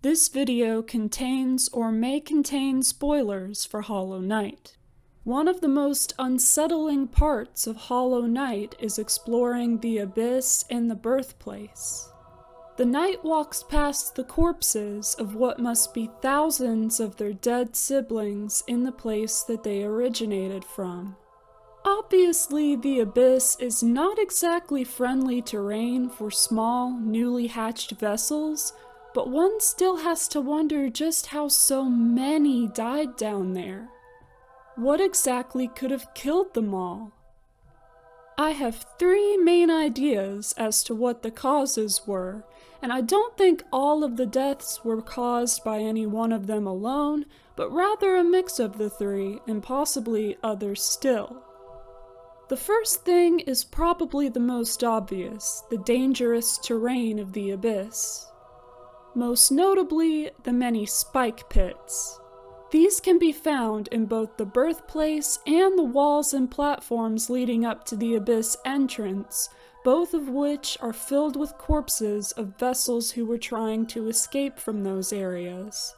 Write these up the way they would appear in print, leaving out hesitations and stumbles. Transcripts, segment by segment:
This video contains or may contain spoilers for Hollow Knight. One of the most unsettling parts of Hollow Knight is exploring the abyss and the birthplace. The knight walks past the corpses of what must be thousands of their dead siblings in the place that they originated from. Obviously, the abyss is not exactly friendly terrain for small, newly hatched vessels, but one still has to wonder just how so many died down there. What exactly could have killed them all? I have three main ideas as to what the causes were, and I don't think all of the deaths were caused by any one of them alone, but rather a mix of the three, and possibly others still. The first thing is probably the most obvious, the dangerous terrain of the abyss. Most notably, the many spike pits. These can be found in both the birthplace and the walls and platforms leading up to the abyss entrance, both of which are filled with corpses of vessels who were trying to escape from those areas.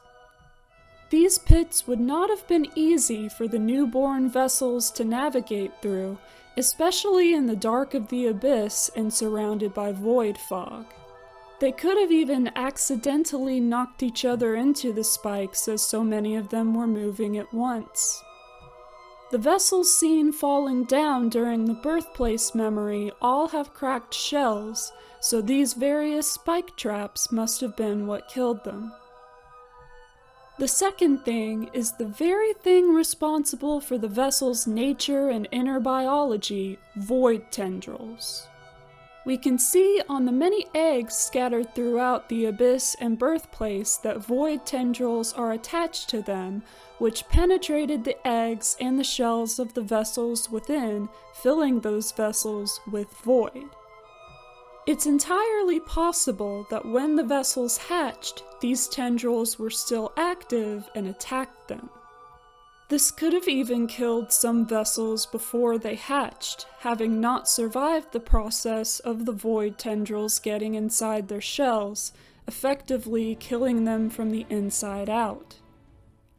These pits would not have been easy for the newborn vessels to navigate through, especially in the dark of the abyss and surrounded by void fog. They could have even accidentally knocked each other into the spikes as so many of them were moving at once. The vessels seen falling down during the birthplace memory all have cracked shells, so these various spike traps must have been what killed them. The second thing is the very thing responsible for the vessel's nature and inner biology, void tendrils. We can see on the many eggs scattered throughout the abyss and birthplace that void tendrils are attached to them, which penetrated the eggs and the shells of the vessels within, filling those vessels with void. It's entirely possible that when the vessels hatched, these tendrils were still active and attacked them. This could have even killed some vessels before they hatched, having not survived the process of the void tendrils getting inside their shells, effectively killing them from the inside out.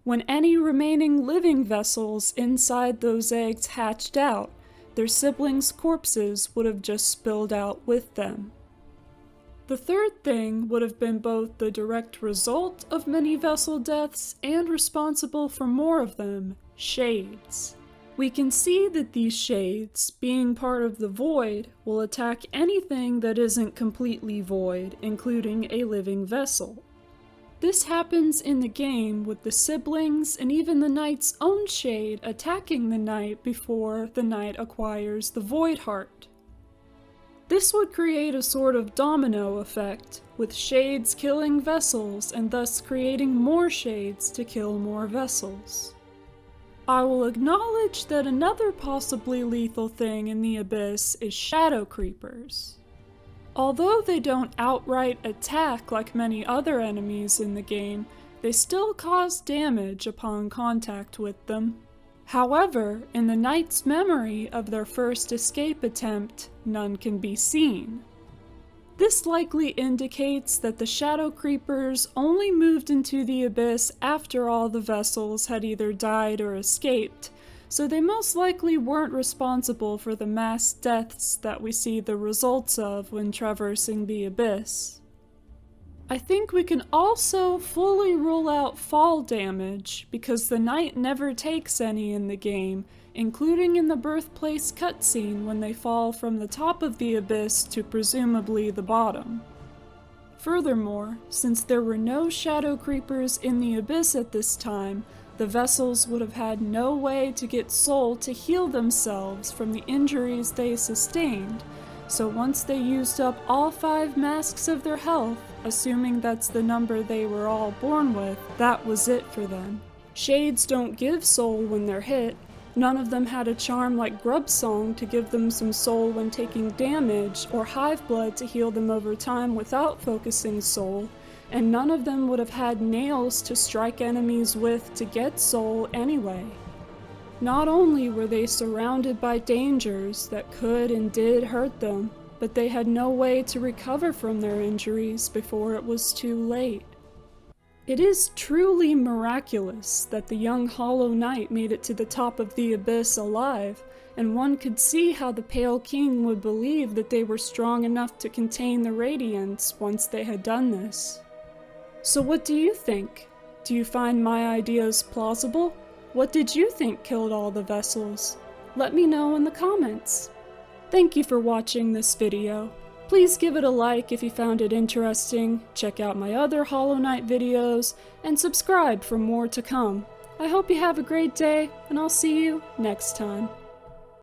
When any remaining living vessels inside those eggs hatched out, their siblings' corpses would have just spilled out with them. The third thing would have been both the direct result of many vessel deaths and responsible for more of them, shades. We can see that these shades, being part of the void, will attack anything that isn't completely void, including a living vessel. This happens in the game with the siblings and even the knight's own shade attacking the knight before the knight acquires the void heart. This would create a sort of domino effect, with shades killing vessels and thus creating more shades to kill more vessels. I will acknowledge that another possibly lethal thing in the abyss is shadow creepers. Although they don't outright attack like many other enemies in the game, they still cause damage upon contact with them. However, in the knight's memory of their first escape attempt, none can be seen. This likely indicates that the shadow creepers only moved into the abyss after all the vessels had either died or escaped, so they most likely weren't responsible for the mass deaths that we see the results of when traversing the abyss. I think we can also fully rule out fall damage, because the knight never takes any in the game, including in the birthplace cutscene when they fall from the top of the abyss to presumably the bottom. Furthermore, since there were no shadow creepers in the abyss at this time, the vessels would have had no way to get soul to heal themselves from the injuries they sustained, so once they used up all 5 masks of their health, assuming that's the number they were all born with, that was it for them. Shades don't give soul when they're hit. None of them had a charm like Grubsong to give them some soul when taking damage, or Hive Blood to heal them over time without focusing soul, and none of them would have had nails to strike enemies with to get soul anyway. Not only were they surrounded by dangers that could and did hurt them, but they had no way to recover from their injuries before it was too late. It is truly miraculous that the young Hollow Knight made it to the top of the abyss alive, and one could see how the Pale King would believe that they were strong enough to contain the Radiants once they had done this. So what do you think? Do you find my ideas plausible? What did you think killed all the vessels? Let me know in the comments. Thank you for watching this video. Please give it a like if you found it interesting, check out my other Hollow Knight videos, and subscribe for more to come. I hope you have a great day, and I'll see you next time.